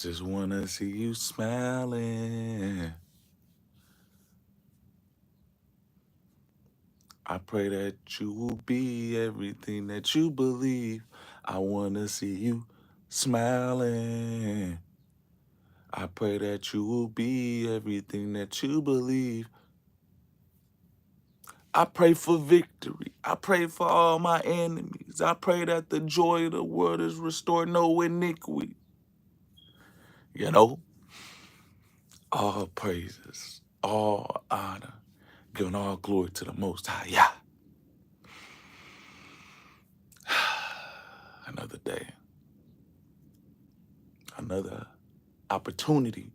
just wanna see you smiling. I pray that you will be everything that you believe. I wanna see you smiling. I pray that you will be everything that you believe. I pray for victory. I pray for all my enemies. I pray that the joy of the world is restored, no iniquity. You know, all praises, all honor, giving all glory to the Most High. Yeah. Another day, another opportunity.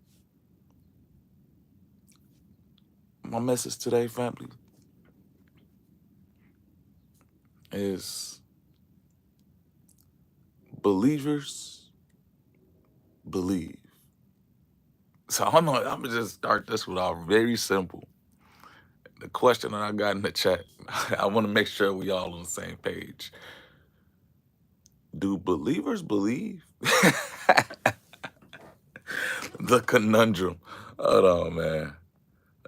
My message today, family, is believers believe. So I'm gonna just start this with our very simple. The question that I got in the chat, I want to make sure we all on the same page. Do believers believe? The conundrum. Hold on, man.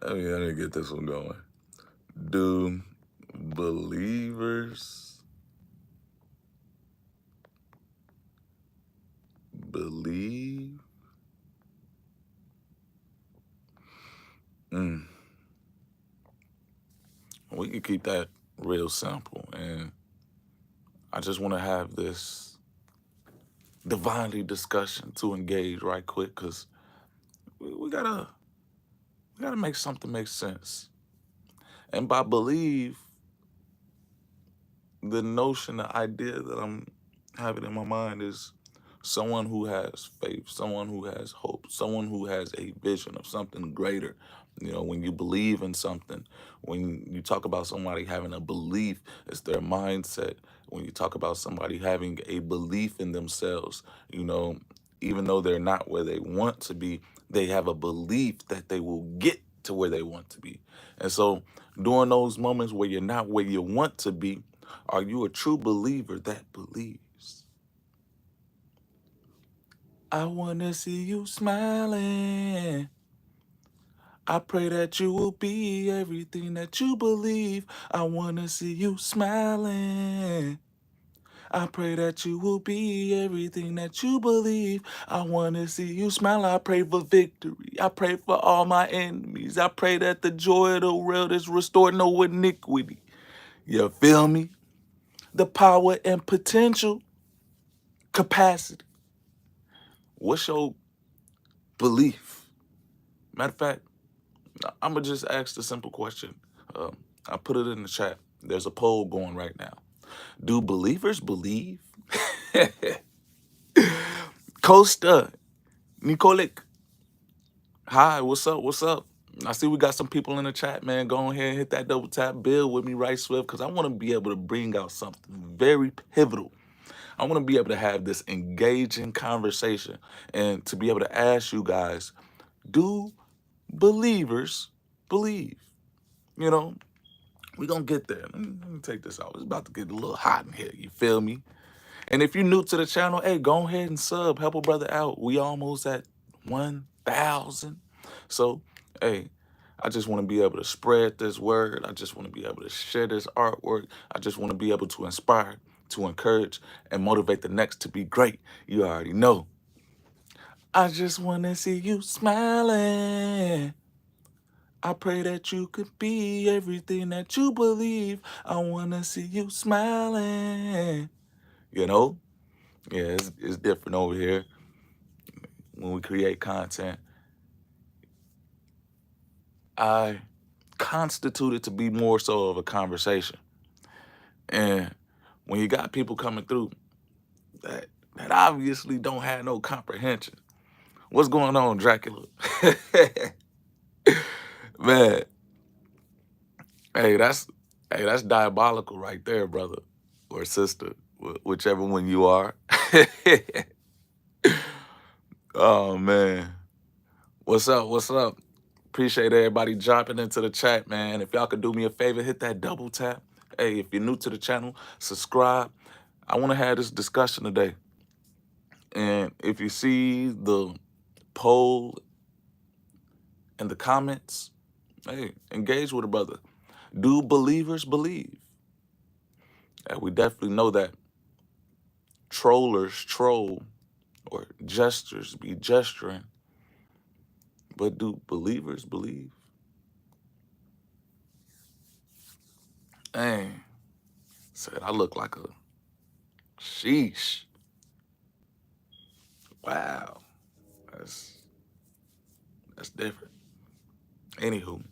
Let me get this one going. Do believers believe? Mm. We can keep that real simple. And I just want to have this divinely discussion to engage right quick because we gotta make something make sense. And by believe, the notion, the idea that I'm having in my mind is someone who has faith, someone who has hope, someone who has a vision of something greater. You know, when you believe in something, when you talk about somebody having a belief, it's their mindset. When you talk about somebody having a belief in themselves, you know, even though they're not where they want to be, they have a belief that they will get to where they want to be. And so during those moments where you're not where you want to be, are you a true believer that believes? I want to see you smiling. I pray that you will be everything that you believe. I want to see you smiling. I pray that you will be everything that you believe. I want to see you smile. I pray for victory. I pray for all my enemies. I pray that the joy of the world is restored, no iniquity. You feel me? The power and potential capacity. What's your belief? Matter of fact, I'm gonna just ask the simple question. I put it in the chat. There's a poll going right now. Do believers believe? Costa, Nicolik, hi, what's up? What's up? I see we got some people in the chat, man. Go ahead and hit that double tap. Build with me right swift because I want to be able to bring out something very pivotal. I want to be able to have this engaging conversation and to be able to ask you guys, do believers believe? You know, we gonna get there. Let me take this out. It's about to get a little hot in here. You feel me? And if you're new to the channel, hey, go ahead and sub. Help a brother out. We almost at 1,000. So, hey, I just want to be able to spread this word. I just want to be able to share this artwork. I just want to be able to inspire, to encourage, and motivate the next to be great. You already know. I just want to see you smiling. I pray that you could be everything that you believe. I want to see you smiling. You know? Yeah, it's different over here when we create content. I constitute it to be more so of a conversation. And when you got people coming through that obviously don't have no comprehension. What's going on, Dracula? Man, hey, that's diabolical right there, brother or sister, whichever one you are. Oh man. What's up? What's up? Appreciate everybody jumping into the chat, man. If y'all could do me a favor, hit that double tap. Hey, if you're new to the channel, subscribe. I want to have this discussion today. And if you see the poll in the comments. Hey, engage with a brother. Do believers believe? And we definitely know that trollers troll or jesters be gesturing. But do believers believe? Dang, said I look like a sheesh. Wow, that's different. Anywho,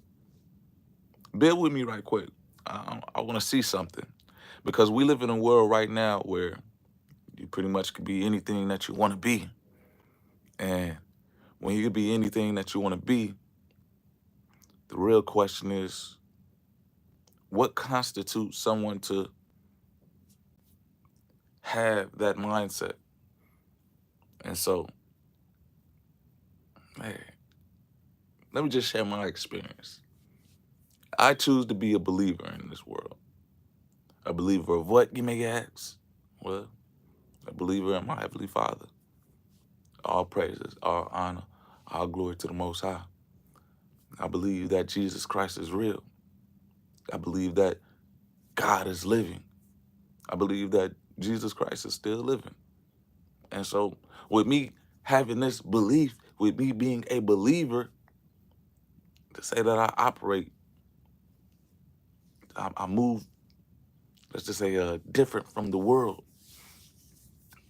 bear with me right quick. I want to see something because we live in a world right now where you pretty much could be anything that you want to be, and when you could be anything that you want to be, the real question is, what constitutes someone to have that mindset? And so, hey, let me just share my experience. I choose to be a believer in this world. A believer of what, you may ask? Well, a believer in my Heavenly Father. All praises, all honor, all glory to the Most High. I believe that Jesus Christ is real. I believe that God is living. I believe that Jesus Christ is still living. And so, with me having this belief, with me being a believer, to say that I operate, I move, let's just say, different from the world.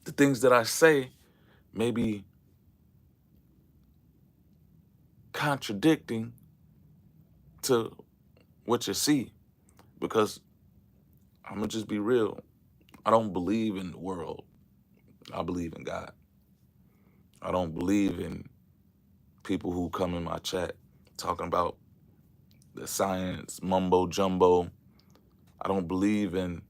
The things that I say may be contradicting to what you see, because I'm gonna just be real. I don't believe in the world. I believe in God. I don't believe in people who come in my chat talking about the science mumbo jumbo. I don't believe in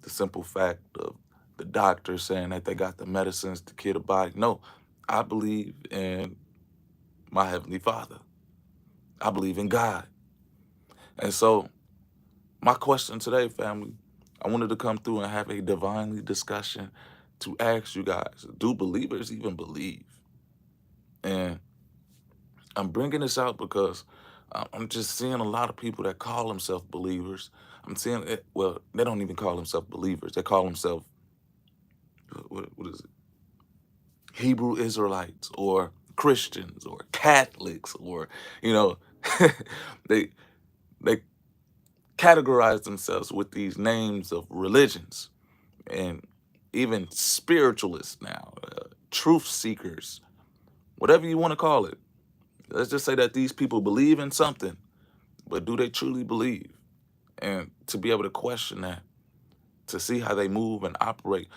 the simple fact of the doctor saying that they got the medicines to cure the body. No, I believe in my Heavenly Father. I believe in God. And so, my question today, family, I wanted to come through and have a divinely discussion to ask you guys, do believers even believe? And I'm bringing this out because I'm just seeing a lot of people that call themselves believers. I'm seeing it, well, they don't even call themselves believers. They call themselves, what is it? Hebrew Israelites or Christians or Catholics, or, you know, they they categorize themselves with these names of religions, and even spiritualists now, truth seekers, whatever you want to call it. Let's just say that these people believe in something, but do they truly believe? And to be able to question that, to see how they move and operate.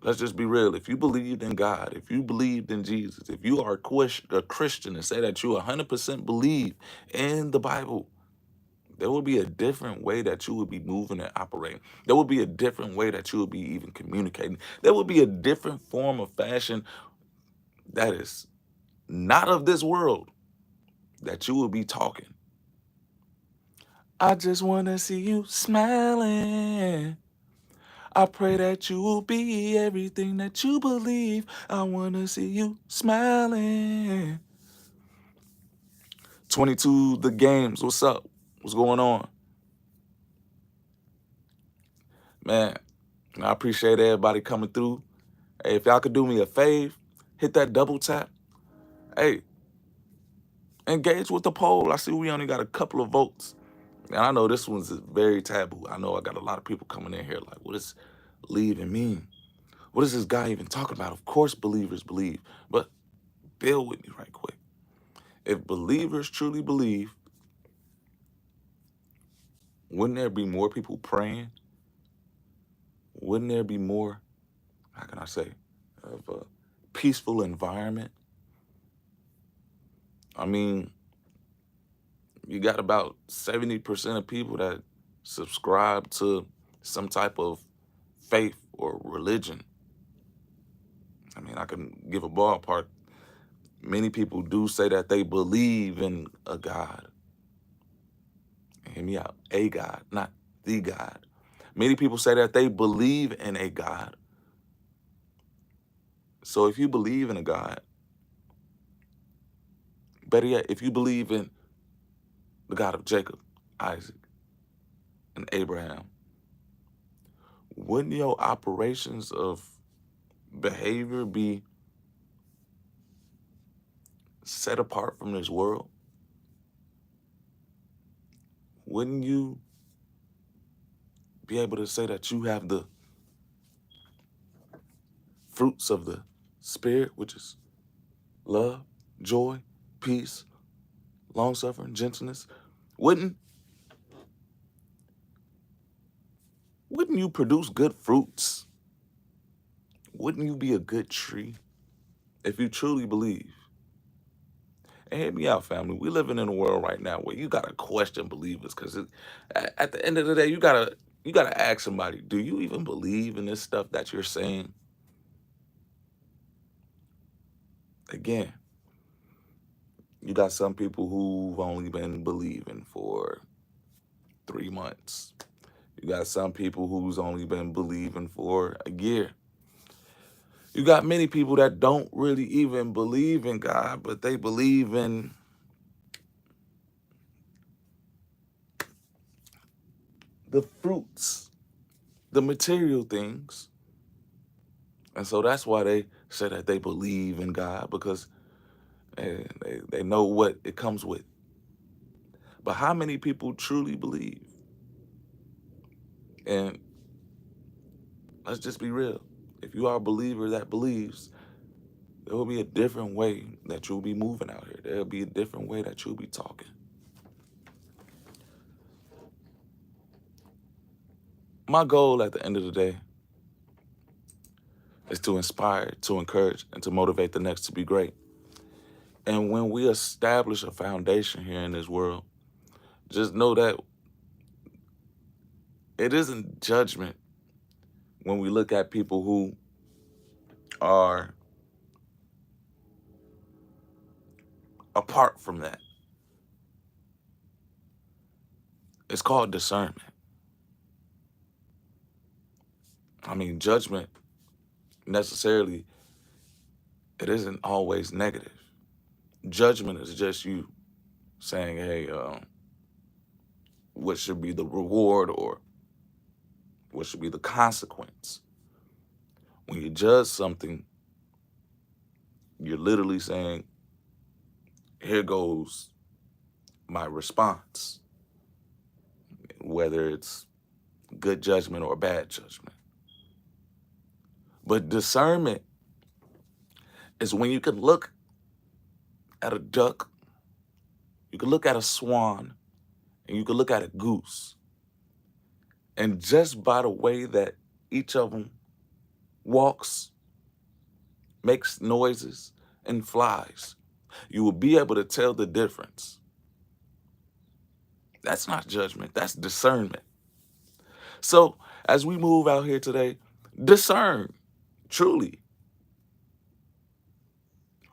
Let's just be real. If you believed in God, if you believed in Jesus, if you are a Christian and say that you 100% believe in the Bible, there would be a different way that you would be moving and operating. There would be a different way that you would be even communicating. There would be a different form of fashion that is not of this world that you would be talking. I just want to see you smiling. I pray that you will be everything that you believe. I want to see you smiling. 22 The Games, what's up? What's going on? Man, I appreciate everybody coming through. Hey, if y'all could do me a fave, hit that double tap. Hey, engage with the poll. I see we only got a couple of votes. And I know this one's very taboo. I know I got a lot of people coming in here like, what does believing mean? What is this guy even talking about? Of course believers believe, but bear with me right quick. If believers truly believe, wouldn't there be more people praying? Wouldn't there be more, how can I say, of a peaceful environment? I mean, you got about 70% of people that subscribe to some type of faith or religion. I mean, I can give a ballpark. Many people do say that they believe in a God. Hear me out. A God, not the God. Many people say that they believe in a God. So if you believe in a God, better yet, if you believe in the God of Jacob, Isaac, and Abraham, wouldn't your operations of behavior be set apart from this world? Wouldn't you be able to say that you have the fruits of the Spirit, which is love, joy, peace, long-suffering, gentleness? Wouldn't you produce good fruits? Wouldn't you be a good tree if you truly believe? And hear me out, family. We're living in a world right now where you gotta question believers, because at the end of the day, you gotta ask somebody, do you even believe in this stuff that you're saying? Again, you got some people who've only been believing for 3 months. You got some people who's only been believing for a year. You got many people that don't really even believe in God, but they believe in the fruits, the material things. And so that's why they say that they believe in God, because they know what it comes with. But how many people truly believe? And let's just be real. If you are a believer that believes, there will be a different way that you'll be moving out here. There'll be a different way that you'll be talking. My goal at the end of the day is to inspire, to encourage, and to motivate the next to be great. And when we establish a foundation here in this world, just know that it isn't judgment when we look at people who are apart from that. It's called discernment. I mean, judgment necessarily, it isn't always negative. Judgment is just you saying, hey, what should be the reward, or what should be the consequence? When you judge something, you're literally saying, here goes my response, whether it's good judgment or bad judgment. But discernment is when you can look at a duck, you can look at a swan, and you can look at a goose. And just by the way that each of them walks, makes noises, and flies, you will be able to tell the difference. That's not judgment, that's discernment. So as we move out here today, discern truly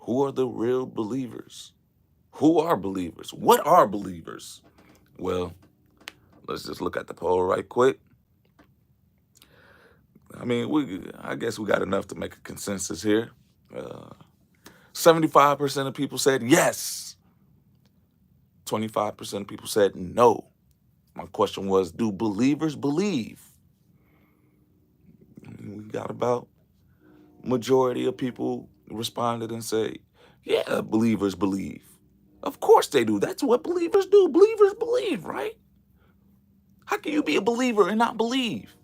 who are the real believers. Who are believers? What are believers? Well, let's just look at the poll right quick. I mean, I guess we got enough to make a consensus here. 75% of people said yes. 25% of people said no. My question was, do believers believe? We got about majority of people responded and say, yeah, believers believe. Of course they do. That's what believers do. Believers believe, right? How can you be a believer and not believe?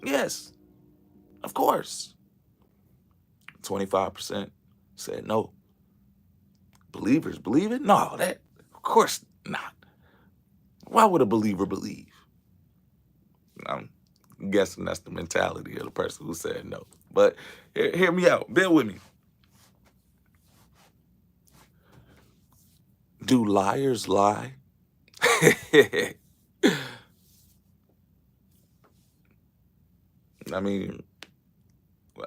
Yes, of course. 25% said no. Believers believe it? No, of course not. Why would a believer believe? I'm guessing that's the mentality of the person who said no. But hear me out. Bear with me. Do liars lie? I mean,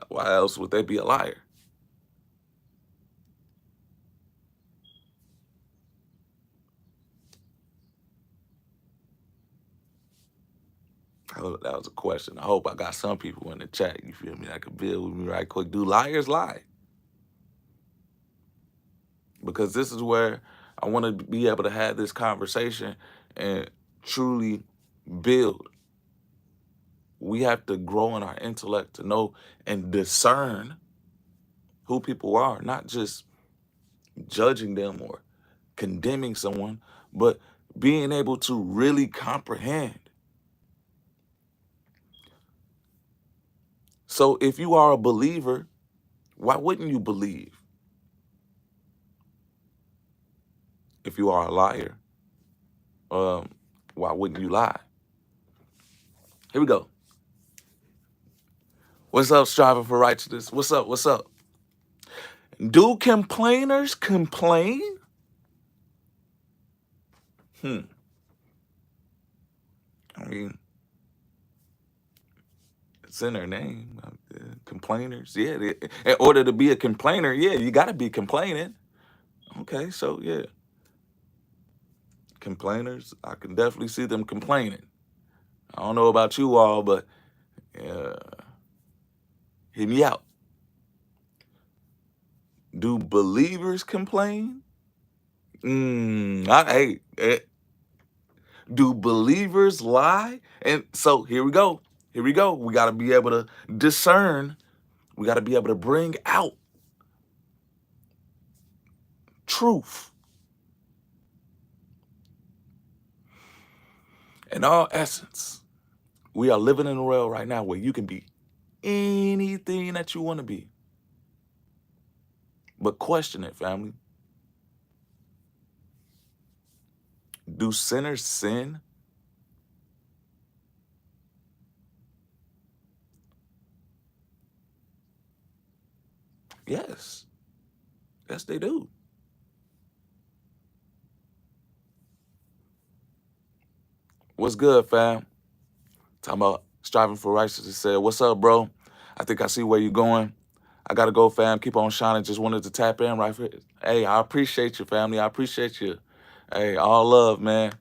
why else would they be a liar? That was a question. I hope I got some people in the chat, you feel me, that could build with me right quick. Do liars lie? Because this is where I want to be able to have this conversation and truly build. We have to grow in our intellect to know and discern who people are, not just judging them or condemning someone, but being able to really comprehend. So if you are a believer, why wouldn't you believe? If you are a liar, why wouldn't you lie? Here we go. What's up, striving for righteousness? What's up? What's up? Do complainers complain? I mean, it's in their name. Complainers. Yeah. In order to be a complainer, yeah, you got to be complaining. Okay, so yeah. Complainers, I can definitely see them complaining. I don't know about you all, but hit me out. Do believers complain? Do believers lie? And so here we go. Here we go. We got to be able to discern. We got to be able to bring out truth. In all essence, we are living in a world right now where you can be anything that you want to be. But question it, family. Do sinners sin? Yes. Yes, they do. What's good, fam? Talking about striving for righteousness. Said, what's up, bro? I think I see where you're going. I got to go, fam. Keep on shining. Just wanted to tap in right here. Hey, I appreciate you, family. I appreciate you. Hey, all love, man.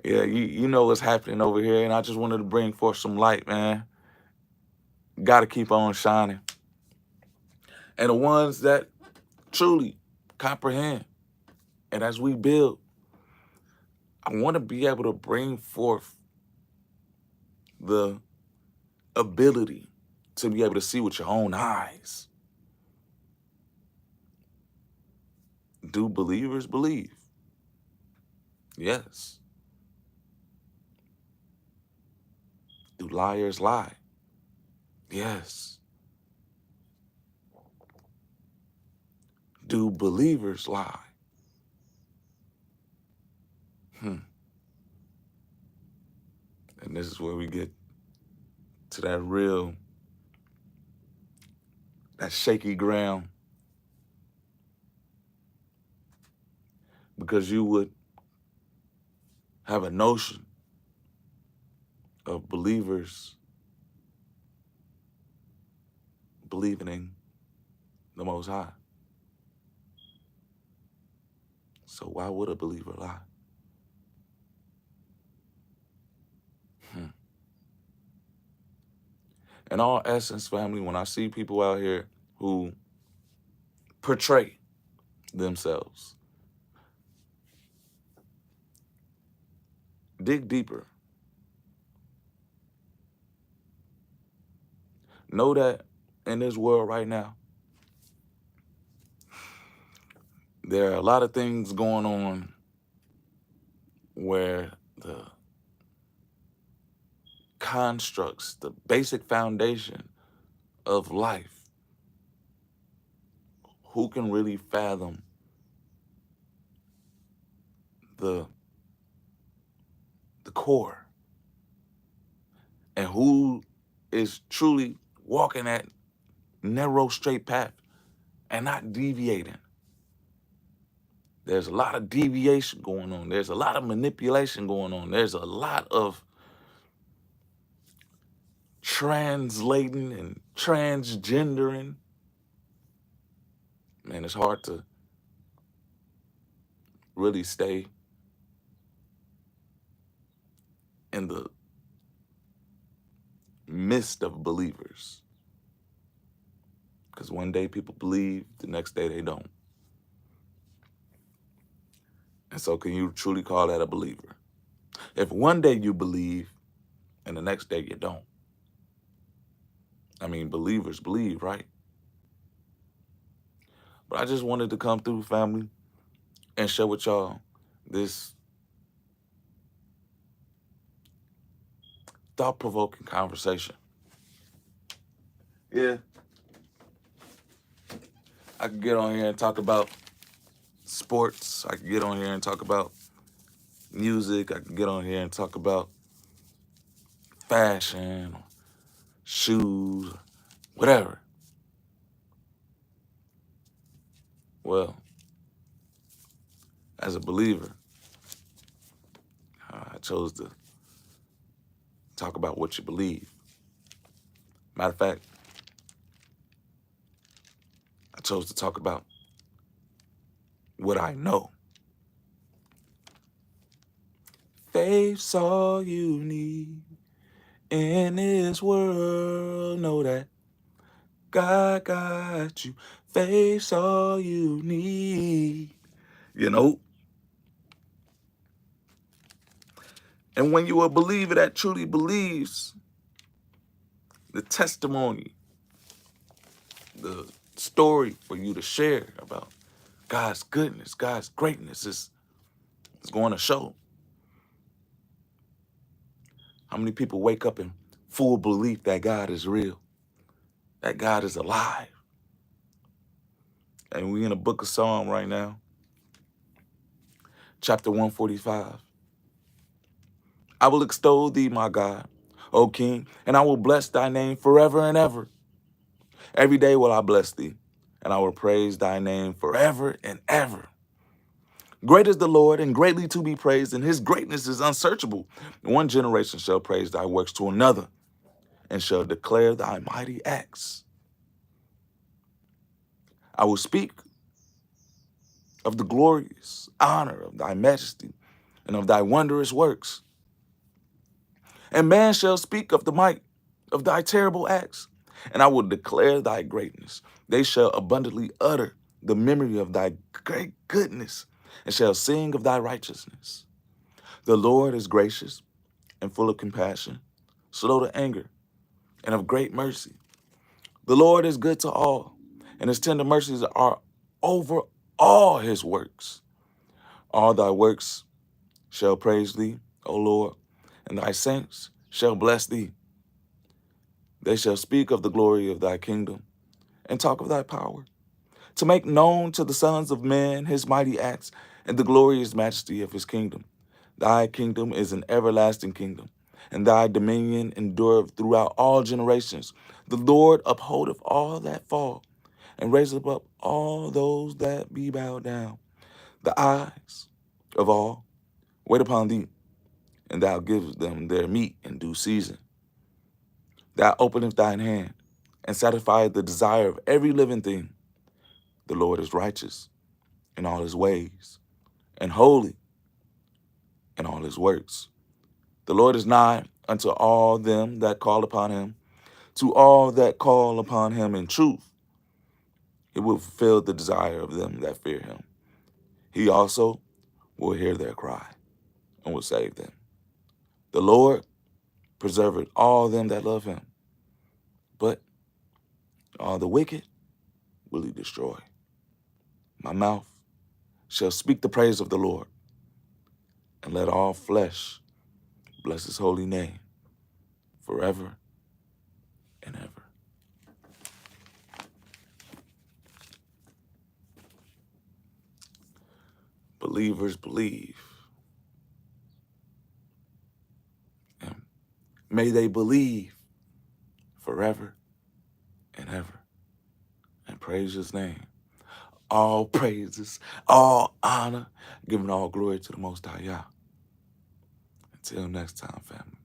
Yeah, you know what's happening over here, and I just wanted to bring forth some light, man. Got to keep on shining. And the ones that truly comprehend, and as we build, I want to be able to bring forth the ability to be able to see with your own eyes. Do believers believe? Yes. Do liars lie? Yes. Do believers lie? And this is where we get to that real, that shaky ground. Because you would have a notion of believers believing in the Most High. So why would a believer lie? In all essence, family, when I see people out here who portray themselves, dig deeper. Know that in this world right now, there are a lot of things going on where the constructs, the basic foundation of life, who can really fathom the core, and who is truly walking that narrow, straight path and not deviating? There's a lot of deviation going on. There's a lot of manipulation going on. There's a lot of translating and transgendering. Man, it's hard to really stay in the midst of believers. Because one day people believe, the next day they don't. And so can you truly call that a believer? If one day you believe and the next day you don't. I mean, believers believe, right? But I just wanted to come through, family, and share with y'all this thought-provoking conversation. Yeah. I could get on here and talk about sports. I could get on here and talk about music. I could get on here and talk about fashion, shoes, whatever. Well, as a believer, I chose to talk about what you believe. Matter of fact, I chose to talk about what I know. Faith's all you need in this world. Know that God got you. Faith's all you need. You know? And when you're a believer that truly believes, the testimony, the story for you to share about God's goodness, God's greatness is going to show. How many people wake up in full belief that God is real, that God is alive? And we in a book of Psalm right now, chapter 145. I will extol thee, my God, O King, and I will bless thy name forever and ever. Every day will I bless thee, and I will praise thy name forever and ever. Great is the Lord, and greatly to be praised, and his greatness is unsearchable. One generation shall praise thy works to another, and shall declare thy mighty acts. I will speak of the glorious honor of thy majesty, and of thy wondrous works. And man shall speak of the might of thy terrible acts, and I will declare thy greatness. They shall abundantly utter the memory of thy great goodness, and shall sing of thy righteousness. The Lord is gracious and full of compassion, slow to anger, and of great mercy. The Lord is good to all, and his tender mercies are over all his works. All thy works shall praise thee, O Lord, and thy saints shall bless thee. They shall speak of the glory of thy kingdom, and talk of thy power, to make known to the sons of men his mighty acts, and the glorious majesty of his kingdom. Thy kingdom is an everlasting kingdom, and thy dominion endureth throughout all generations. The Lord upholdeth all that fall, and raiseth up all those that be bowed down. The eyes of all wait upon thee, and thou givest them their meat in due season. Thou openest thine hand, and satisfiest the desire of every living thing. The Lord is righteous in all his ways, and holy in all his works. The Lord is nigh unto all them that call upon him, to all that call upon him in truth. He will fulfill the desire of them that fear him. He also will hear their cry, and will save them. The Lord preserveth all them that love him, but all the wicked will he destroy. My mouth shall speak the praise of the Lord, and let all flesh bless his holy name forever and ever. Believers believe. And may they believe forever and ever. And praise his name. All praises, all honor, giving all glory to the Most High Yah. Until next time, family.